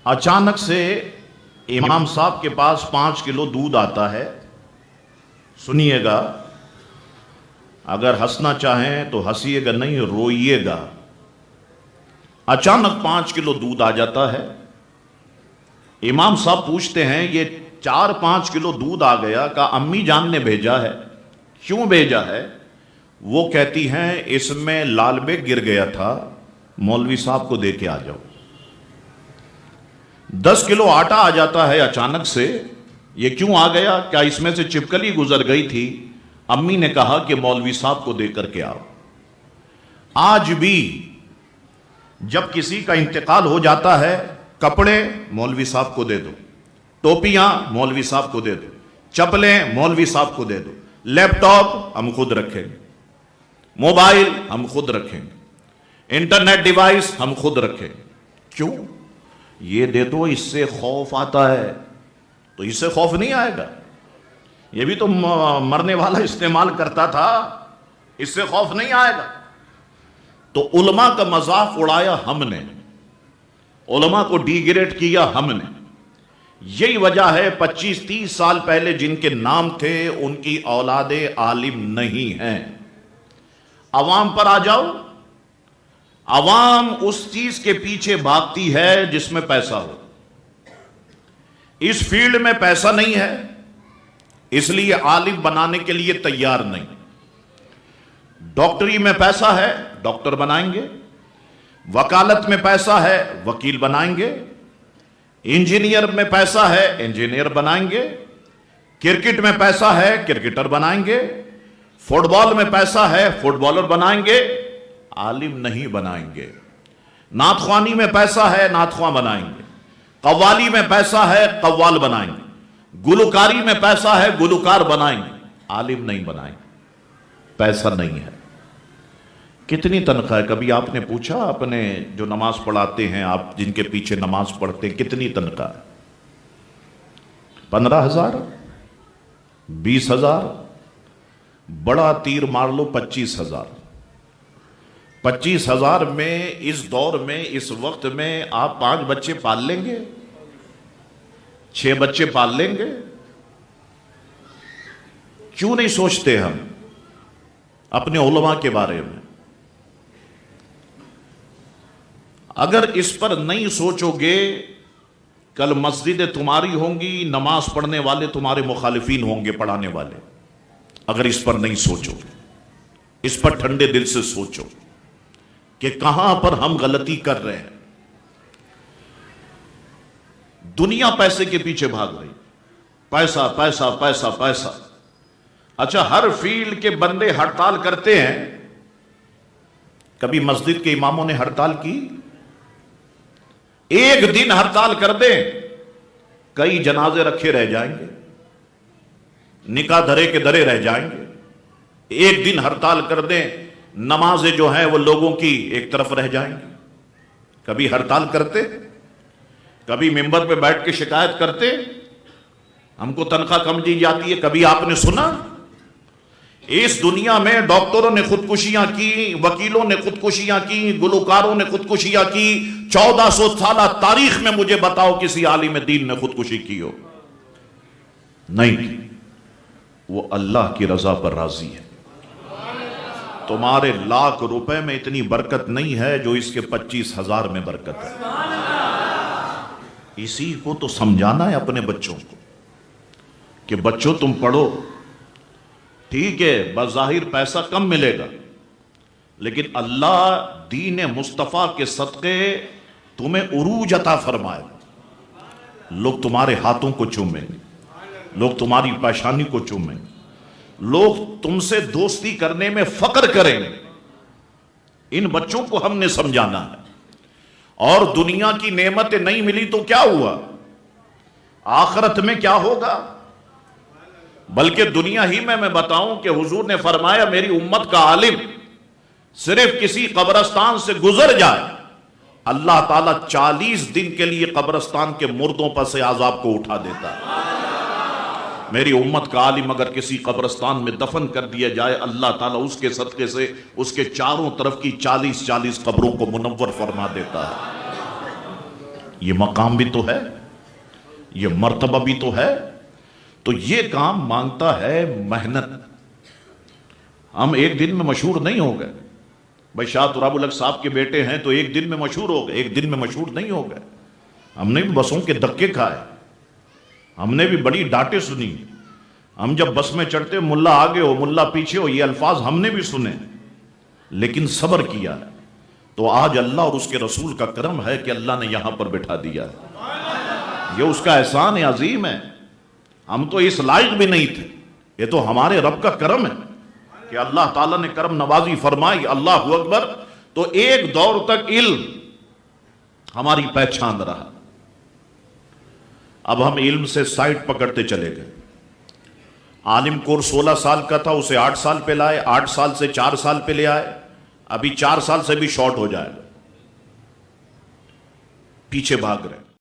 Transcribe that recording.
اچانک سے امام صاحب کے پاس 5 کلو دودھ آتا ہے. سنیے گا، اگر ہنسنا چاہیں تو ہنسیے گا نہیں، روئیے گا. اچانک 5 کلو دودھ آ جاتا ہے. امام صاحب پوچھتے ہیں یہ 4-5 کلو دودھ آ گیا، کہا امی جان نے بھیجا ہے. کیوں بھیجا ہے؟ وہ کہتی ہیں اس میں لال بیگ گر گیا تھا، مولوی صاحب کو دے کے آ جاؤ. 10 کلو آٹا آ جاتا ہے اچانک سے. یہ کیوں آ گیا؟ کیا اس میں سے چپکلی گزر گئی تھی؟ امی نے کہا کہ مولوی صاحب کو دے کر کے آؤ. آج بھی جب کسی کا انتقال ہو جاتا ہے، کپڑے مولوی صاحب کو دے دو، ٹوپیاں مولوی صاحب کو دے دو، چپلیں مولوی صاحب کو دے دو، لیپ ٹاپ ہم خود رکھیں گے، موبائل ہم خود رکھیں گے، انٹرنیٹ ڈیوائس ہم خود رکھیں گے. کیوں؟ یہ دے دو، اس سے خوف آتا ہے. تو اس سے خوف نہیں آئے گا، یہ بھی تو مرنے والا استعمال کرتا تھا، اس سے خوف نہیں آئے گا. تو علماء کا مذاق اڑایا ہم نے، علماء کو ڈی گریڈ کیا ہم نے. یہی وجہ ہے 25-30 سال پہلے جن کے نام تھے ان کی اولاد عالم نہیں ہیں. عوام پر آ جاؤ، عوام اس چیز کے پیچھے بھاگتی ہے جس میں پیسہ ہو. اس فیلڈ میں پیسہ نہیں ہے، اس لیے عالم بنانے کے لیے تیار نہیں. ڈاکٹری میں پیسہ ہے، ڈاکٹر بنائیں گے. وکالت میں پیسہ ہے، وکیل بنائیں گے. انجینئر میں پیسہ ہے، انجینئر بنائیں گے. کرکٹ میں پیسہ ہے، کرکٹر بنائیں گے. فٹ بال میں پیسہ ہے، فٹ بالر بنائیں گے. عالم نہیں بنائیں گے. نعت خوانی میں پیسہ ہے، نعت خواں بنائیں گے. قوالی میں پیسہ ہے، قوال بنائیں گے. گلوکاری میں پیسہ ہے، گلوکار بنائیں گے. عالم نہیں بنائیں گے، پیسہ نہیں ہے. کتنی تنخواہ ہے؟ کبھی آپ نے پوچھا اپنے جو نماز پڑھاتے ہیں، آپ جن کے پیچھے نماز پڑھتے ہیں، کتنی تنخواہ ہے؟ 15,000، 20,000، بڑا تیر مار لو 25,000. 25,000 میں اس دور میں، اس وقت میں آپ 5 بچے پال لیں گے؟ 6 بچے پال لیں گے؟ کیوں نہیں سوچتے ہم اپنے علماء کے بارے میں؟ اگر اس پر نہیں سوچو گے، کل مسجدیں تمہاری ہوں گی، نماز پڑھنے والے تمہارے مخالفین ہوں گے، پڑھانے والے. اگر اس پر نہیں سوچو گے، اس پر ٹھنڈے دل سے سوچو کہ کہاں پر ہم غلطی کر رہے ہیں. دنیا پیسے کے پیچھے بھاگ رہی، پیسہ پیسہ پیسہ پیسہ. اچھا، ہر فیلڈ کے بندے ہڑتال کرتے ہیں. کبھی مسجد کے اماموں نے ہڑتال کی؟ ایک دن ہڑتال کر دیں، کئی جنازے رکھے رہ جائیں گے، نکاح دھرے کے دھرے رہ جائیں گے. ایک دن ہڑتال کر دیں، نمازیں جو ہیں وہ لوگوں کی ایک طرف رہ جائیں گی. کبھی ہڑتال کرتے؟ کبھی ممبر پہ بیٹھ کے شکایت کرتے ہم کو تنخواہ کم دی جاتی ہے؟ کبھی آپ نے سنا؟ اس دنیا میں ڈاکٹروں نے خودکشیاں کی، وکیلوں نے خودکشیاں کی، گلوکاروں نے خودکشیاں کی. 1400 سالہ تاریخ میں مجھے بتاؤ کسی عالم دین نے خودکشی کی ہو؟ نہیں. وہ اللہ کی رضا پر راضی ہے. تمہارے لاکھ روپے میں اتنی برکت نہیں ہے جو اس کے 25,000 میں برکت ہے. اسی کو تو سمجھانا ہے اپنے بچوں کو کہ بچوں تم پڑھو، ٹھیک ہے بظاہر پیسہ کم ملے گا، لیکن اللہ دین مصطفیٰ کے صدقے تمہیں عروج عطا فرمائے. لوگ تمہارے ہاتھوں کو چومیں گے، لوگ تمہاری پیشانی کو چومیں گے، لوگ تم سے دوستی کرنے میں فخر کریں گے. ان بچوں کو ہم نے سمجھانا ہے. اور دنیا کی نعمتیں نہیں ملی تو کیا ہوا؟ آخرت میں کیا ہوگا؟ بلکہ دنیا ہی میں بتاؤں کہ حضور نے فرمایا میری امت کا عالم صرف کسی قبرستان سے گزر جائے، اللہ تعالیٰ 40 دن کے لیے قبرستان کے مردوں پر سے عذاب کو اٹھا دیتا ہے. میری امت کا عالم اگر کسی قبرستان میں دفن کر دیا جائے، اللہ تعالیٰ اس کے صدقے سے اس کے چاروں طرف کی 40 قبروں کو منور فرما دیتا ہے. یہ مقام بھی تو ہے، یہ مرتبہ بھی تو ہے. تو یہ کام مانگتا ہے محنت. ہم ایک دن میں مشہور نہیں ہو گئے. بھائی شاہ تراب الحق صاحب کے بیٹے ہیں تو ایک دن میں مشہور ہو گئے، ایک دن میں مشہور نہیں ہو گئے. ہم نے بھی بسوں کے دھکے کھائے، ہم نے بھی بڑی ڈانٹیں سنی. ہم جب بس میں چڑھتے ملا آگے ہو ملا پیچھے ہو، یہ الفاظ ہم نے بھی سنے، لیکن صبر کیا ہے. تو آج اللہ اور اس کے رسول کا کرم ہے کہ اللہ نے یہاں پر بٹھا دیا ہے. یہ اس کا احسان عظیم ہے. ہم تو اس لائق بھی نہیں تھے، یہ تو ہمارے رب کا کرم ہے کہ اللہ تعالیٰ نے کرم نوازی فرمائی. اللہ اکبر. تو ایک دور تک علم ہماری پہچان رہا. اب ہم علم سے سائٹ پکڑتے چلے گئے. عالم کورس 16 سال کا تھا، اسے 8 سال پہ لائے، 8 سال سے 4 سال پہ لے آئے. ابھی 4 سال سے بھی شارٹ ہو جائے گا، پیچھے بھاگ رہے.